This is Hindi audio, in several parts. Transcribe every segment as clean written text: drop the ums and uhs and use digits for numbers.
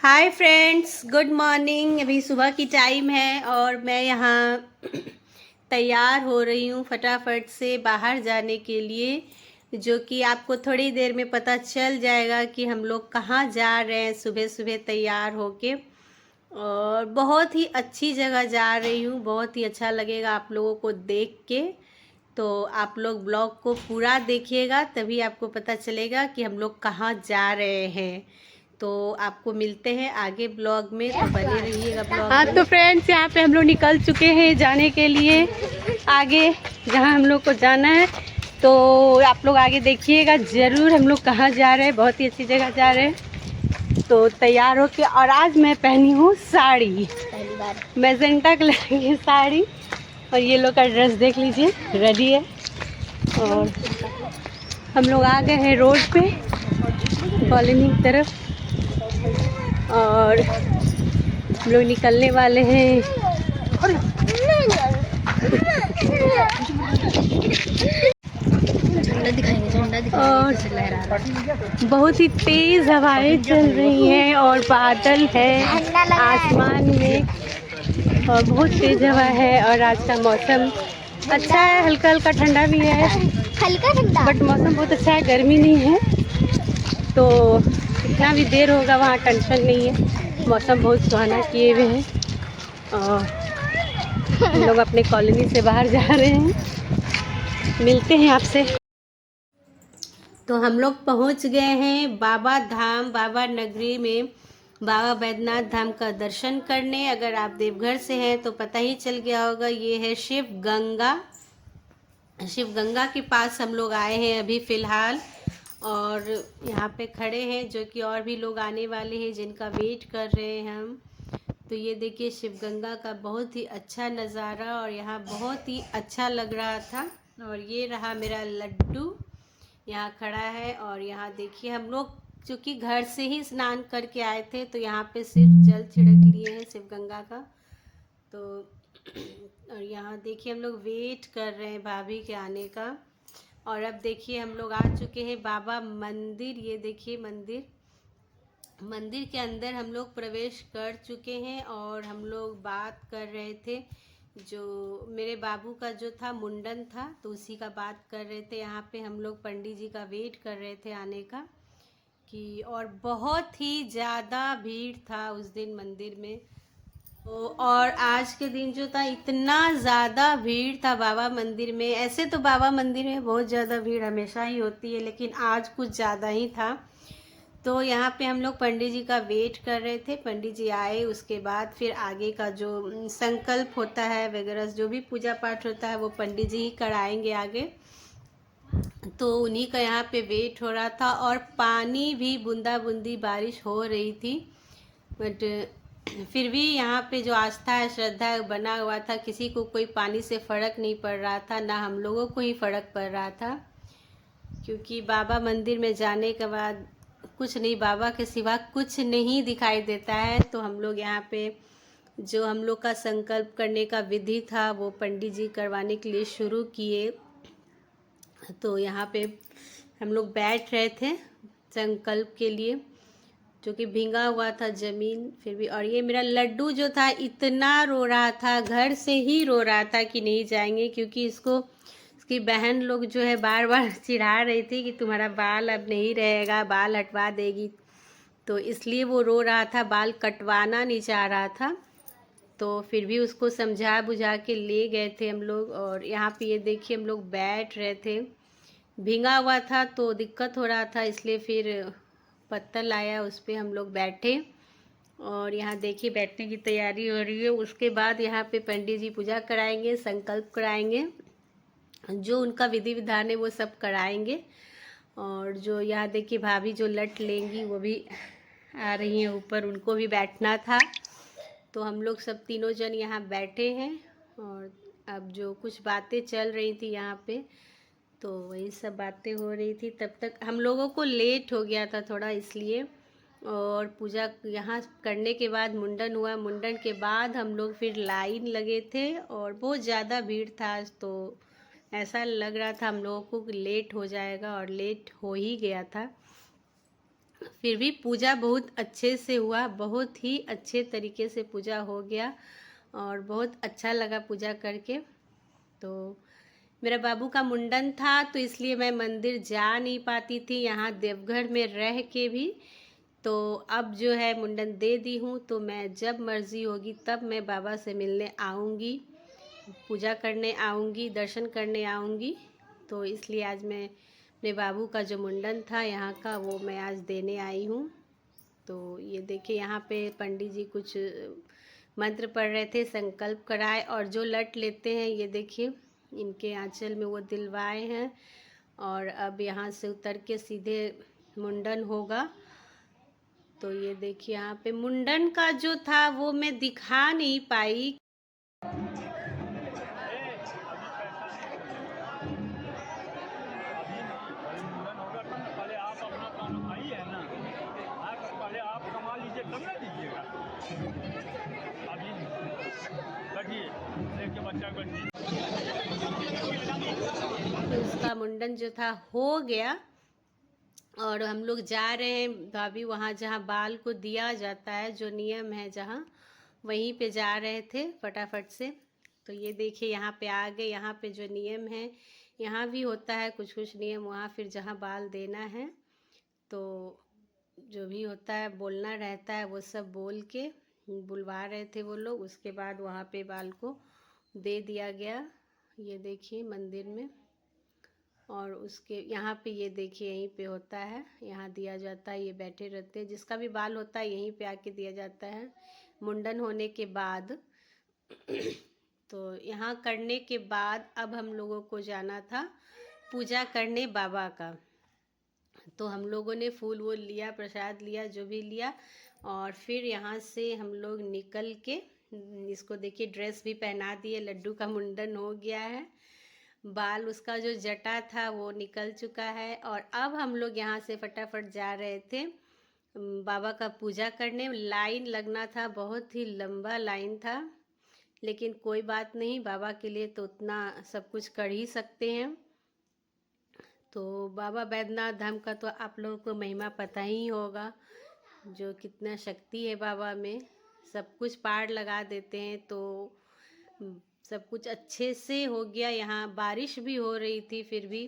Hi friends, good morning. अभी सुबह की टाइम है और मैं यहाँ तैयार हो रही हूँ फटाफट से बाहर जाने के लिए, जो कि आपको थोड़ी देर में पता चल जाएगा कि हम लोग कहाँ जा रहे हैं सुबह सुबह तैयार होके। और बहुत ही अच्छी जगह जा रही हूँ, बहुत ही अच्छा लगेगा आप लोगों को देख के। तो आप लोग ब्लॉग को पूरा देखिएगा, तभी आपको पता चलेगा कि हम लोग कहाँ जा रहे हैं। तो आपको मिलते हैं आगे ब्लॉग में, तो बने रहिएगा ब्लॉग में। तो फ्रेंड्स, यहाँ पे हम लोग निकल चुके हैं जाने के लिए आगे, जहाँ हम लोग को जाना है। तो आप लोग आगे देखिएगा ज़रूर हम लोग कहाँ जा रहे हैं। बहुत ही अच्छी जगह जा रहे हैं। तो तैयार होके, और आज मैं पहनी हूँ साड़ी, मैजेंटा कलर की साड़ी। और ये लोग का ड्रेस देख लीजिए, रेडी है। और हम लोग आ गए हैं रोड पे कॉलोनी की तरफ, और हम लोग निकलने वाले हैं। और बहुत ही तेज़ हवाएं चल रही हैं और बादल है आसमान में, और बहुत तेज़ हवा है। और आज का मौसम अच्छा है, हल्का हल्का ठंडा भी है, हल्का ठंडा, बट मौसम बहुत अच्छा है, गर्मी नहीं है। तो कितना भी देर होगा वहाँ टेंशन नहीं है, मौसम बहुत सुहाना किए हुए हैं। और हम लोग अपने कॉलोनी से बाहर जा रहे हैं, मिलते हैं आपसे। तो हम लोग पहुँच गए हैं बाबा धाम, बाबा नगरी में बाबा बैद्यनाथ धाम का दर्शन करने। अगर आप देवघर से हैं तो पता ही चल गया होगा, ये है शिव गंगा। शिव गंगा के पास हम लोग आए हैं अभी फ़िलहाल, और यहाँ पे खड़े हैं, जो कि और भी लोग आने वाले हैं जिनका वेट कर रहे हैं हम। तो ये देखिए शिव गंगा का बहुत ही अच्छा नज़ारा, और यहाँ बहुत ही अच्छा लग रहा था। और ये रहा मेरा लड्डू यहाँ खड़ा है। और यहाँ देखिए हम लोग चूँकि घर से ही स्नान करके आए थे, तो यहाँ पे सिर्फ जल छिड़क लिए हैं शिव गंगा का। तो और यहाँ देखिए हम लोग वेट कर रहे हैं भाभी के आने का। और अब देखिए हम लोग आ चुके हैं बाबा मंदिर। ये देखिए मंदिर के अंदर हम लोग प्रवेश कर चुके हैं। और हम लोग बात कर रहे थे, जो मेरे बाबू का जो था मुंडन था, तो उसी का बात कर रहे थे। यहाँ पे हम लोग पंडित जी का वेट कर रहे थे आने का, कि और बहुत ही ज़्यादा भीड़ था उस दिन मंदिर में। और आज के दिन जो था, इतना ज़्यादा भीड़ था बाबा मंदिर में। ऐसे तो बाबा मंदिर में बहुत ज़्यादा भीड़ हमेशा ही होती है, लेकिन आज कुछ ज़्यादा ही था। तो यहाँ पे हम लोग पंडित जी का वेट कर रहे थे, पंडित जी आए, उसके बाद फिर आगे का जो संकल्प होता है वगैरह, जो भी पूजा पाठ होता है, वो पंडित जी ही कराएंगे आगे। तो उन्हीं का यहाँ पे वेट हो रहा था। और पानी भी बूंदा बूंदी बारिश हो रही थी, बट फिर भी यहाँ पे जो आस्था है, श्रद्धा है, बना हुआ था। किसी को कोई पानी से फ़र्क नहीं पड़ रहा था, ना हम लोगों को ही फ़र्क पड़ रहा था, क्योंकि बाबा मंदिर में जाने के बाद कुछ नहीं, बाबा के सिवा कुछ नहीं दिखाई देता है। तो हम लोग यहाँ पे जो हम लोग का संकल्प करने का विधि था, वो पंडित जी करवाने के लिए शुरू किए। तो यहाँ पे हम लोग बैठ रहे थे संकल्प के लिए, जो कि भींगा हुआ था ज़मीन फिर भी। और ये मेरा लड्डू जो था इतना रो रहा था, घर से ही रो रहा था कि नहीं जाएंगे, क्योंकि इसकी बहन लोग जो है बार बार चिढ़ा रही थी कि तुम्हारा बाल अब नहीं रहेगा, बाल हटवा देगी। तो इसलिए वो रो रहा था, बाल कटवाना नहीं चाह रहा था। तो फिर भी उसको समझा बुझा के ले गए थे हम लोग। और यहाँ पे ये देखिए हम लोग बैठ रहे थे, भींगा हुआ था तो दिक्कत हो रहा था, इसलिए फिर पत्थर लाया, उस पर हम लोग बैठे। और यहाँ देखिए बैठने की तैयारी हो रही है। उसके बाद यहाँ पे पंडित जी पूजा कराएंगे, संकल्प कराएंगे, जो उनका विधि विधान है वो सब कराएंगे। और जो यहाँ देखिए भाभी जो लट लेंगी वो भी आ रही हैं ऊपर, उनको भी बैठना था। तो हम लोग सब तीनों जन यहाँ बैठे हैं। और अब जो कुछ बातें चल रही थी यहाँ पे, तो वही सब बातें हो रही थी। तब तक हम लोगों को लेट हो गया था थोड़ा, इसलिए। और पूजा यहाँ करने के बाद मुंडन हुआ, मुंडन के बाद हम लोग फिर लाइन लगे थे, और बहुत ज़्यादा भीड़ था। तो ऐसा लग रहा था हम लोगों को कि लेट हो जाएगा, और लेट हो ही गया था। फिर भी पूजा बहुत अच्छे से हुआ, बहुत ही अच्छे तरीके से पूजा हो गया और बहुत अच्छा लगा पूजा करके। तो मेरा बाबू का मुंडन था तो इसलिए मैं मंदिर जा नहीं पाती थी, यहाँ देवघर में रह के भी। तो अब जो है मुंडन दे दी हूँ, तो मैं जब मर्ज़ी होगी तब मैं बाबा से मिलने आऊँगी, पूजा करने आऊँगी, दर्शन करने आऊँगी। तो इसलिए आज मैं अपने बाबू का जो मुंडन था यहाँ का, वो मैं आज देने आई हूँ। तो ये देखिए यहाँ पे पंडित जी कुछ मंत्र पढ़ रहे थे, संकल्प कराए, और जो लट लेते हैं ये देखिए इनके आंचल में वो दिलवाए हैं। और अब यहाँ से उतर के सीधे मुंडन होगा। तो ये देखिए यहाँ पे मुंडन का जो था वो मैं दिखा नहीं पाई। तो उसका मुंडन जो था हो गया और हम लोग जा रहे हैं भाभी वहाँ जहाँ बाल को दिया जाता है, जो नियम है जहाँ, वहीं पे जा रहे थे फटाफट से। तो ये देखिए यहाँ पे आ गए। यहाँ पे जो नियम है यहाँ भी होता है कुछ कुछ नियम, वहाँ फिर जहाँ बाल देना है तो जो भी होता है बोलना रहता है, वो सब बोल के बुलवा रहे थे वो लोग। उसके बाद वहाँ पे बाल को दे दिया गया, ये देखिए मंदिर में। और उसके यहाँ पे ये देखिए यहीं पे होता है, यहाँ दिया जाता है, ये बैठे रहते हैं, जिसका भी बाल होता है यहीं पे आके दिया जाता है मुंडन होने के बाद। तो यहाँ करने के बाद अब हम लोगों को जाना था पूजा करने बाबा का। तो हम लोगों ने फूल वूल लिया, प्रसाद लिया, जो भी लिया, और फिर यहाँ से हम लोग निकल के, इसको देखिए ड्रेस भी पहना दिए, लड्डू का मुंडन हो गया है, बाल उसका जो जटा था वो निकल चुका है। और अब हम लोग यहाँ से फटाफट जा रहे थे बाबा का पूजा करने। लाइन लगना था, बहुत ही लंबा लाइन था, लेकिन कोई बात नहीं, बाबा के लिए तो उतना सब कुछ कर ही सकते हैं। तो बाबा बैद्यनाथ धाम का तो आप लोगों को महिमा पता ही होगा, जो कितना शक्ति है बाबा में। सब कुछ पार लगा देते हैं, तो सब कुछ अच्छे से हो गया। यहाँ बारिश भी हो रही थी, फिर भी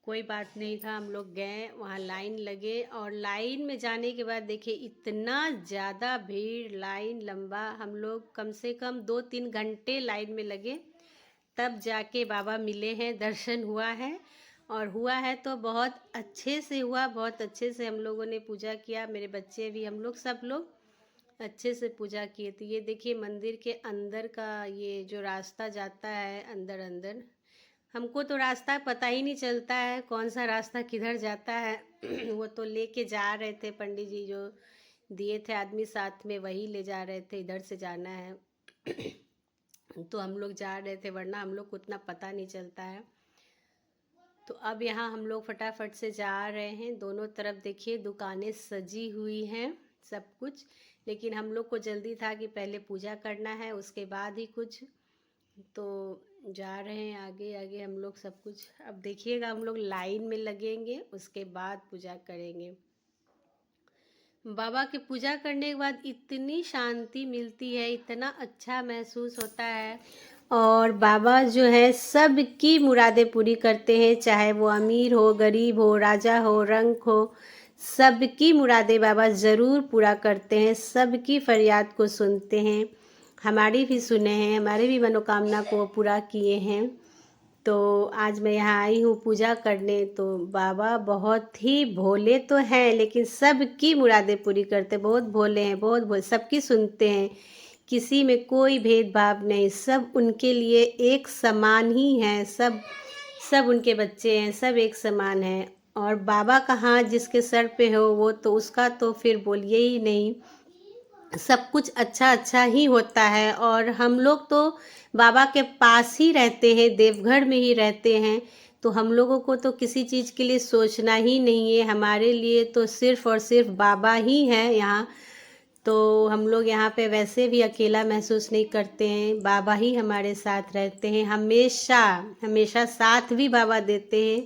कोई बात नहीं था, हम लोग गए, वहाँ लाइन लगे। और लाइन में जाने के बाद देखिए इतना ज़्यादा भीड़, लाइन लंबा, हम लोग कम से कम 2-3 घंटे लाइन में लगे, तब जाके बाबा मिले हैं, दर्शन हुआ है। और हुआ है तो बहुत अच्छे से हुआ, बहुत अच्छे से हम लोगों ने पूजा किया, मेरे बच्चे भी, हम लोग सब लोग अच्छे से पूजा किए थे। ये देखिए मंदिर के अंदर का ये जो रास्ता जाता है अंदर अंदर, हमको तो रास्ता पता ही नहीं चलता है कौन सा रास्ता किधर जाता है। वो तो लेके जा रहे थे पंडित जी, जो दिए थे आदमी साथ में, वही ले जा रहे थे, इधर से जाना है। तो हम लोग जा रहे थे, वरना हम लोग को उतना पता नहीं चलता है। तो अब यहाँ हम लोग फटाफट से जा रहे हैं। दोनों तरफ देखिए दुकानें सजी हुई हैं, सब कुछ, लेकिन हम लोग को जल्दी था कि पहले पूजा करना है, उसके बाद ही कुछ। तो जा रहे हैं आगे आगे हम लोग सब कुछ। अब देखिएगा हम लोग लाइन में लगेंगे, उसके बाद पूजा करेंगे। बाबा की पूजा करने के बाद इतनी शांति मिलती है, इतना अच्छा महसूस होता है। और बाबा जो है सबकी मुरादें पूरी करते हैं, चाहे वो अमीर हो, गरीब हो, राजा हो, रंक हो, सबकी मुरादें बाबा ज़रूर पूरा करते हैं, सबकी फरियाद को सुनते हैं। हमारी भी सुने हैं, हमारे भी मनोकामना को पूरा किए हैं। तो आज मैं यहाँ आई हूँ पूजा करने। तो बाबा बहुत ही भोले तो हैं, लेकिन सबकी मुरादें पूरी करते, बहुत भोले हैं, बहुत भोले, सबकी सुनते हैं, किसी में कोई भेदभाव नहीं, सब उनके लिए एक समान ही हैं, सब उनके बच्चे हैं, सब एक समान हैं। और बाबा का हाथ जिसके सर पे हो वो तो उसका तो फिर बोलिए ही नहीं, सब कुछ अच्छा अच्छा ही होता है। और हम लोग तो बाबा के पास ही रहते हैं, देवघर में ही रहते हैं, तो हम लोगों को तो किसी चीज़ के लिए सोचना ही नहीं है, हमारे लिए तो सिर्फ़ और सिर्फ बाबा ही हैं यहाँ। तो हम लोग यहाँ पे वैसे भी अकेला महसूस नहीं करते हैं, बाबा ही हमारे साथ रहते हैं, हमेशा हमेशा साथ भी बाबा देते हैं।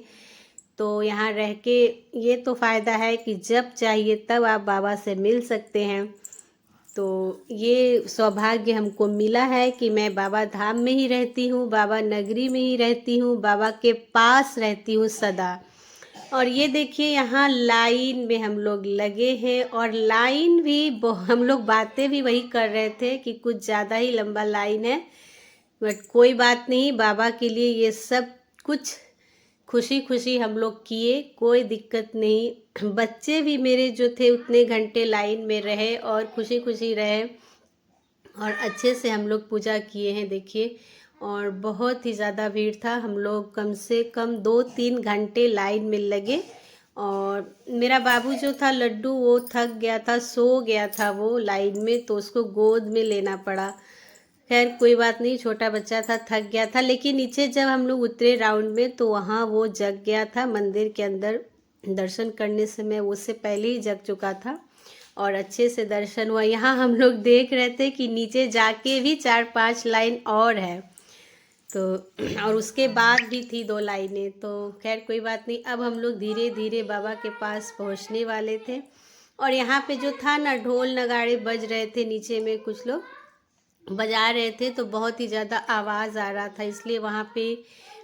तो यहाँ रह के ये तो फ़ायदा है कि जब चाहिए तब आप बाबा से मिल सकते हैं। तो ये सौभाग्य हमको मिला है कि मैं बाबा धाम में ही रहती हूँ, बाबा नगरी में ही रहती हूँ, बाबा के पास रहती हूँ सदा। और ये देखिए यहाँ लाइन में हम लोग लगे हैं, और लाइन भी हम लोग बातें भी वही कर रहे थे कि कुछ ज़्यादा ही लंबा लाइन है, बट कोई बात नहीं, बाबा के लिए ये सब कुछ खुशी खुशी हम लोग किए, कोई दिक्कत नहीं। बच्चे भी मेरे जो थे उतने घंटे लाइन में रहे और खुशी खुशी रहे, और अच्छे से हम लोग पूजा किए हैं देखिए। और बहुत ही ज़्यादा भीड़ था, हम लोग कम से कम 2-3 घंटे लाइन में लगे। और मेरा बाबू जो था लड्डू, वो थक गया था, सो गया था वो लाइन में, तो उसको गोद में लेना पड़ा। खैर कोई बात नहीं, छोटा बच्चा था, थक गया था। लेकिन नीचे जब हम लोग उतरे राउंड में तो वहाँ वो जग गया था मंदिर के अंदर। दर्शन करने से मैं उससे पहले ही जग चुका था और अच्छे से दर्शन हुआ। यहाँ हम लोग देख रहे थे कि नीचे जाके भी 4-5 लाइन और है, तो और उसके बाद भी थी 2 लाइनें। तो खैर कोई बात नहीं, अब हम लोग धीरे धीरे बाबा के पास पहुँचने वाले थे। और यहाँ पे जो था ना, ढोल नगाड़े बज रहे थे, नीचे में कुछ लोग बजा रहे थे, तो बहुत ही ज़्यादा आवाज़ आ रहा था, इसलिए वहाँ पे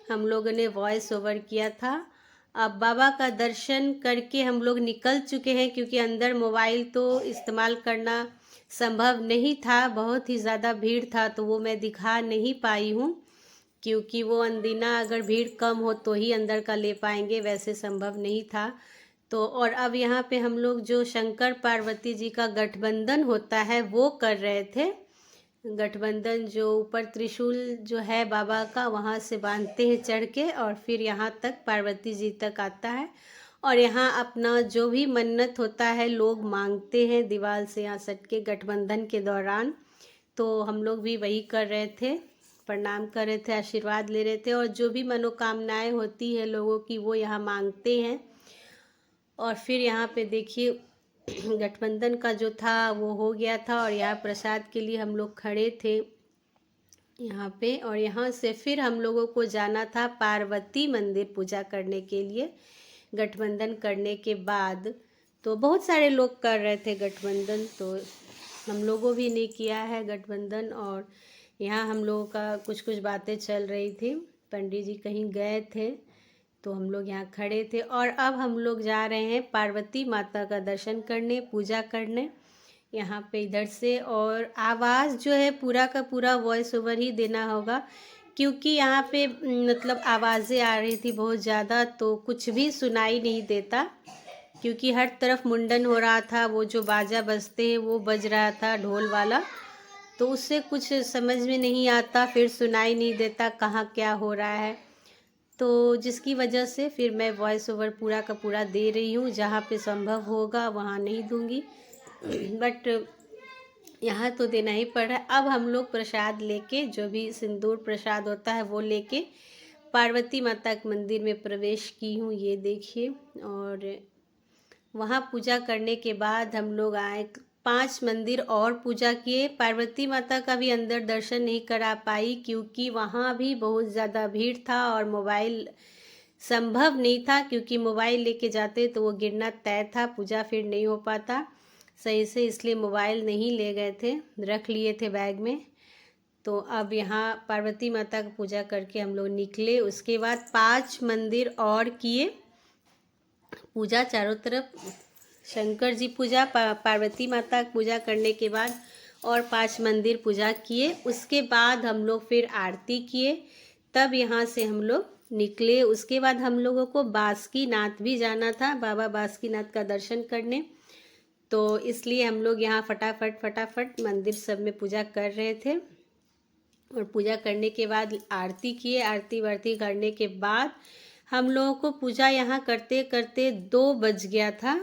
हम लोगों ने वॉइस ओवर किया था। अब बाबा का दर्शन करके हम लोग निकल चुके हैं, क्योंकि अंदर मोबाइल तो इस्तेमाल करना संभव नहीं था, बहुत ही ज़्यादा भीड़ था, तो वो मैं दिखा नहीं पाई हूँ, क्योंकि वो अंदीना अगर भीड़ कम हो तो ही अंदर का ले पाएंगे, वैसे संभव नहीं था। तो और अब यहाँ पे हम लोग जो शंकर पार्वती जी का गठबंधन होता है वो कर रहे थे। गठबंधन जो ऊपर त्रिशूल जो है बाबा का, वहाँ से बांधते हैं चढ़ के, और फिर यहाँ तक पार्वती जी तक आता है। और यहाँ अपना जो भी मन्नत होता है लोग मांगते हैं दीवार से यहाँ सट के गठबंधन के दौरान। तो हम लोग भी वही कर रहे थे, प्रणाम कर रहे थे, आशीर्वाद ले रहे थे, और जो भी मनोकामनाएं होती है लोगों की वो यहाँ मांगते हैं। और फिर यहाँ पे देखिए गठबंधन का जो था वो हो गया था, और यहाँ प्रसाद के लिए हम लोग खड़े थे यहाँ पे। और यहाँ से फिर हम लोगों को जाना था पार्वती मंदिर पूजा करने के लिए, गठबंधन करने के बाद। तो बहुत सारे लोग कर रहे थे गठबंधन, तो हम लोगों भी ने किया है गठबंधन। और यहाँ हम लोगों का कुछ कुछ बातें चल रही थी, पंडित जी कहीं गए थे, तो हम लोग यहाँ खड़े थे। और अब हम लोग जा रहे हैं पार्वती माता का दर्शन करने, पूजा करने यहाँ पे इधर से। और आवाज़ जो है पूरा का पूरा वॉइस ओवर ही देना होगा, क्योंकि यहाँ पे मतलब आवाज़ें आ रही थी बहुत ज़्यादा, तो कुछ भी सुनाई नहीं देता, क्योंकि हर तरफ मुंडन हो रहा था, वो जो बाजा बजते हैं वो बज रहा था ढोल वाला, तो उससे कुछ समझ में नहीं आता, फिर सुनाई नहीं देता कहाँ क्या हो रहा है। तो जिसकी वजह से फिर मैं वॉइस ओवर पूरा का पूरा दे रही हूँ, जहाँ पे संभव होगा वहाँ नहीं दूँगी, बट यहाँ तो देना ही पड़ रहा है। अब हम लोग प्रसाद लेके, जो भी सिंदूर प्रसाद होता है वो लेके पार्वती माता के मंदिर में प्रवेश की हूँ, ये देखिए। और वहाँ पूजा करने के बाद हम लोग आए, 5 मंदिर और पूजा किए। पार्वती माता का भी अंदर दर्शन नहीं करा पाई, क्योंकि वहाँ भी बहुत ज़्यादा भीड़ था और मोबाइल संभव नहीं था, क्योंकि मोबाइल लेके जाते तो वो गिरना तय था, पूजा फिर नहीं हो पाता सही से, इसलिए मोबाइल नहीं ले गए थे, रख लिए थे बैग में। तो अब यहाँ पार्वती माता की पूजा करके हम लोग निकले। उसके बाद 5 मंदिर और किए पूजा, चारों तरफ शंकर जी पूजा, पार्वती माता पूजा करने के बाद और 5 मंदिर पूजा किए। उसके बाद हम लोग फिर आरती किए, तब यहाँ से हम लोग निकले। उसके बाद हम लोगों को बासुकीनाथ भी जाना था, बाबा बासुकीनाथ का दर्शन करने, तो इसलिए हम लोग यहाँ फटाफट मंदिर सब में पूजा कर रहे थे। और पूजा करने के बाद आरती किए, आरती वारती करने के बाद हम लोगों को पूजा यहाँ करते करते 2 बज गया था।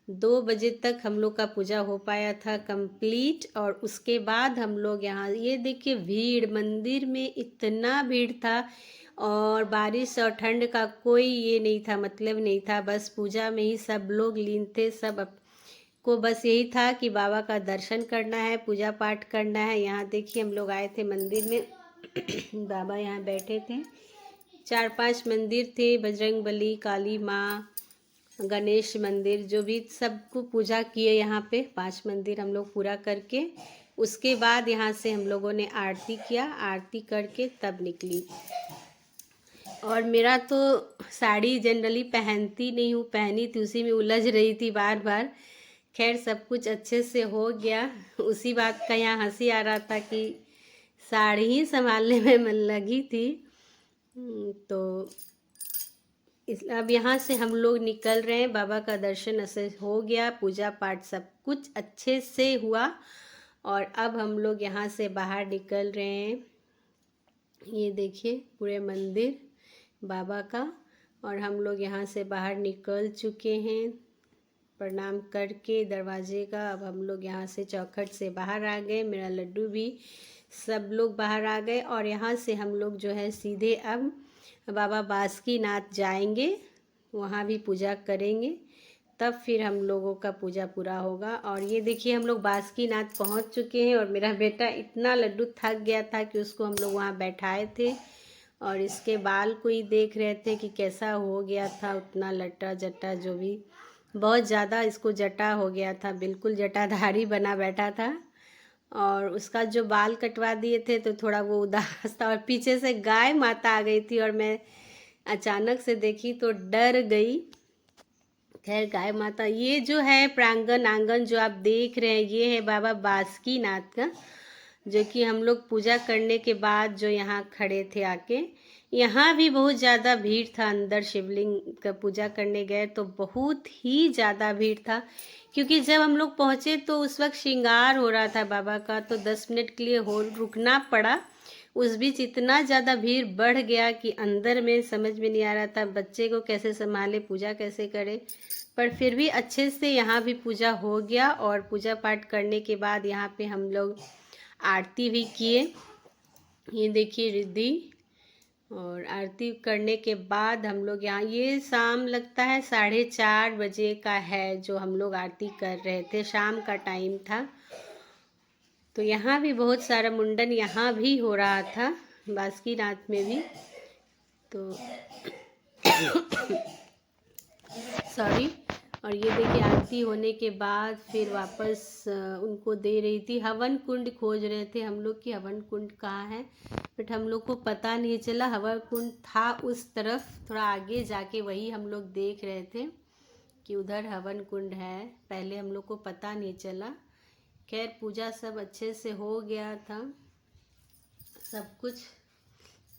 2 बजे तक हम लोग का पूजा हो पाया था कंप्लीट। और उसके बाद हम लोग यहाँ, ये देखिए भीड़, मंदिर में इतना भीड़ था, और बारिश और ठंड का कोई ये नहीं था, मतलब नहीं था, बस पूजा में ही सब लोग लीन थे। सब को बस यही था कि बाबा का दर्शन करना है, पूजा पाठ करना है। यहाँ देखिए हम लोग आए थे मंदिर में बाबा यहाँ बैठे थे, 4-5 मंदिर थे, बजरंग बली, काली माँ, गणेश मंदिर, जो भी सबको पूजा किए यहाँ पे। 5 मंदिर हम लोग पूरा करके उसके बाद यहाँ से हम लोगों ने आरती किया। आरती करके तब निकली। और मेरा तो साड़ी जनरली पहनती नहीं हूँ, पहनी थी उसी में उलझ रही थी बार बार। खैर सब कुछ अच्छे से हो गया। उसी बात का यहाँ हंसी आ रहा था कि साड़ी ही संभालने में मन लगी थी। तो अब यहाँ से हम लोग निकल रहे हैं। बाबा का दर्शन ऐसे हो गया, पूजा पाठ सब कुछ अच्छे से हुआ। और अब हम लोग यहाँ से बाहर निकल रहे हैं। ये देखिए पूरे मंदिर बाबा का। और हम लोग यहाँ से बाहर निकल चुके हैं प्रणाम करके दरवाजे का। अब हम लोग यहाँ से चौखट से बाहर आ गए, मेरा लड्डू भी, सब लोग बाहर आ गए। और यहाँ से हम लोग जो है सीधे अब बाबा बासुकीनाथ जाएंगे, वहाँ भी पूजा करेंगे, तब फिर हम लोगों का पूजा पूरा होगा। और ये देखिए हम लोग बासुकीनाथ पहुँच चुके हैं। और मेरा बेटा इतना लड्डू थक गया था कि उसको हम लोग वहाँ बैठाए थे और इसके बाल को ही देख रहे थे कि कैसा हो गया था। उतना लट्टा जट्टा जो भी, बहुत ज़्यादा इसको जटा हो गया था, बिल्कुल जटाधारी बना बैठा था। और उसका जो बाल कटवा दिए थे तो थोड़ा वो उदास था। और पीछे से गाय माता आ गई थी और मैं अचानक से देखी तो डर गई। खैर गाय माता, ये जो है प्रांगण आंगन जो आप देख रहे हैं, ये है बाबा बासुकीनाथ का, जो कि हम लोग पूजा करने के बाद जो यहाँ खड़े थे आके। यहाँ भी बहुत ज़्यादा भीड़ था। अंदर शिवलिंग का पूजा करने गए तो बहुत ही ज़्यादा भीड़ था, क्योंकि जब हम लोग पहुँचे तो उस वक्त श्रृंगार हो रहा था बाबा का, तो 10 मिनट के लिए रुकना पड़ा। उस बीच इतना ज़्यादा भीड़ बढ़ गया कि अंदर में समझ में नहीं आ रहा था बच्चे को कैसे संभाले, पूजा कैसे करे। पर फिर भी अच्छे से यहाँ भी पूजा हो गया। और पूजा पाठ करने के बाद यहाँ पे हम लोग आरती भी किए। ये देखिए रिद्धि। और आरती करने के बाद हम लोग यहाँ, ये शाम लगता है 4:30 बजे का है जो हम लोग आरती कर रहे थे, शाम का टाइम था। तो यहाँ भी बहुत सारा मुंडन यहाँ भी हो रहा था, बासुकीनाथ में भी। तो सॉरी। और ये देखिए आरती होने के बाद फिर वापस उनको दे रही थी। हवन कुंड खोज रहे थे हम लोग कि हवन कुंड कहाँ है, बट हम लोग को पता नहीं चला। हवन कुंड था उस तरफ, थोड़ा आगे जाके, वही हम लोग देख रहे थे कि उधर हवन कुंड है। पहले हम लोग को पता नहीं चला। खैर पूजा सब अच्छे से हो गया था। सब कुछ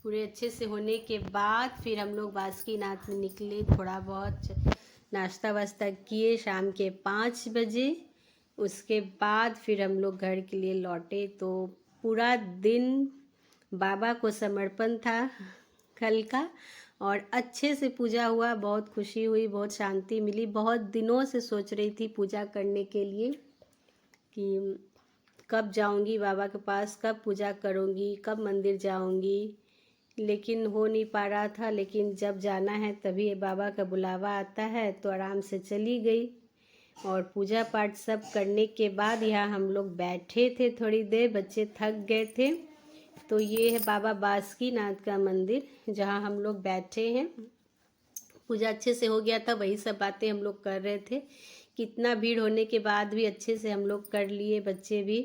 पूरे अच्छे से होने के बाद फिर हम लोग बासुकीनाथ में निकले। थोड़ा बहुत नाश्ता वास्ता किए शाम के 5 बजे। उसके बाद फिर हम लोग घर के लिए लौटे। तो पूरा दिन बाबा को समर्पण था कल का, और अच्छे से पूजा हुआ। बहुत खुशी हुई, बहुत शांति मिली। बहुत दिनों से सोच रही थी पूजा करने के लिए कि कब जाऊंगी बाबा के पास, कब पूजा करूंगी, कब मंदिर जाऊंगी, लेकिन हो नहीं पा रहा था। लेकिन जब जाना है तभी बाबा का बुलावा आता है, तो आराम से चली गई। और पूजा पाठ सब करने के बाद यहाँ हम लोग बैठे थे थोड़ी देर, बच्चे थक गए थे। तो ये है बाबा बासुकीनाथ का मंदिर जहाँ हम लोग बैठे हैं। पूजा अच्छे से हो गया था, वही सब बातें हम लोग कर रहे थे। कितना भीड़ होने के बाद भी अच्छे से हम लोग कर लिए, बच्चे भी,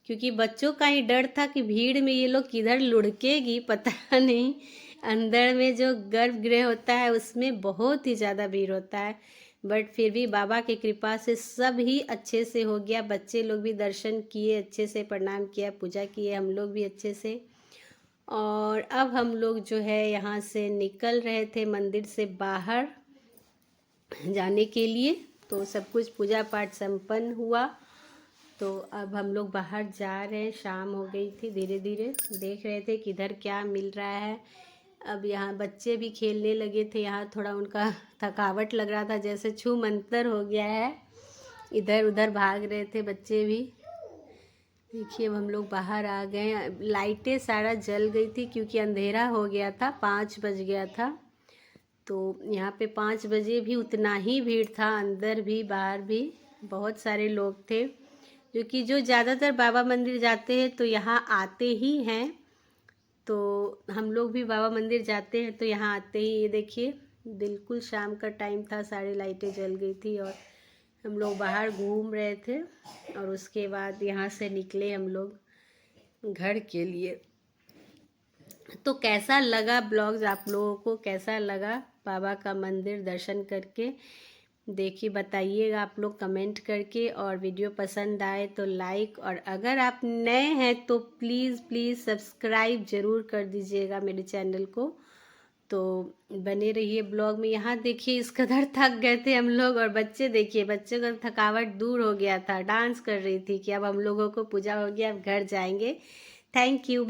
क्योंकि बच्चों का ही डर था कि भीड़ में ये लोग किधर लुढ़केगी पता नहीं। अंदर में जो गर्भगृह होता है उसमें बहुत ही ज़्यादा भीड़ होता है, बट फिर भी बाबा की कृपा से सब ही अच्छे से हो गया। बच्चे लोग भी दर्शन किए, अच्छे से प्रणाम किया, पूजा किए, हम लोग भी अच्छे से। और अब हम लोग जो है यहाँ से निकल रहे थे मंदिर से बाहर जाने के लिए। तो सब कुछ पूजा पाठ संपन्न हुआ। तो अब हम लोग बाहर जा रहे हैं। शाम हो गई थी, धीरे धीरे देख रहे थे किधर क्या मिल रहा है। अब यहाँ बच्चे भी खेलने लगे थे। यहाँ थोड़ा उनका थकावट लग रहा था, जैसे छू मंतर हो गया है, इधर उधर भाग रहे थे बच्चे भी। देखिए अब हम लोग बाहर आ गए। लाइटें सारा जल गई थी क्योंकि अंधेरा हो गया था, 5 बज गया था। तो यहाँ पे 5 बजे भी उतना ही भीड़ था, अंदर भी बाहर भी बहुत सारे लोग थे, क्योंकि जो ज़्यादातर बाबा मंदिर जाते हैं तो यहाँ आते ही हैं। तो हम लोग भी बाबा मंदिर जाते हैं तो यहाँ आते ही ये देखिए बिल्कुल शाम का टाइम था, सारी लाइटें जल गई थी और हम लोग बाहर घूम रहे थे और उसके बाद यहाँ से निकले हम लोग घर के लिए। तो कैसा लगा ब्लॉग्स, आप लोगों को कैसा लगा बाबा का मंदिर दर्शन करके, देखिए बताइएगा आप लोग कमेंट करके। और वीडियो पसंद आए तो लाइक, और अगर आप नए हैं तो प्लीज़ प्लीज़ सब्सक्राइब ज़रूर कर दीजिएगा मेरे चैनल को। तो बने रहिए ब्लॉग में। यहाँ देखिए इस कदर थक गए थे हम लोग, और बच्चे देखिए, बच्चों का थकावट दूर हो गया था, डांस कर रही थी कि अब हम लोगों को पूजा हो गया, अब घर जाएंगे। Thank you.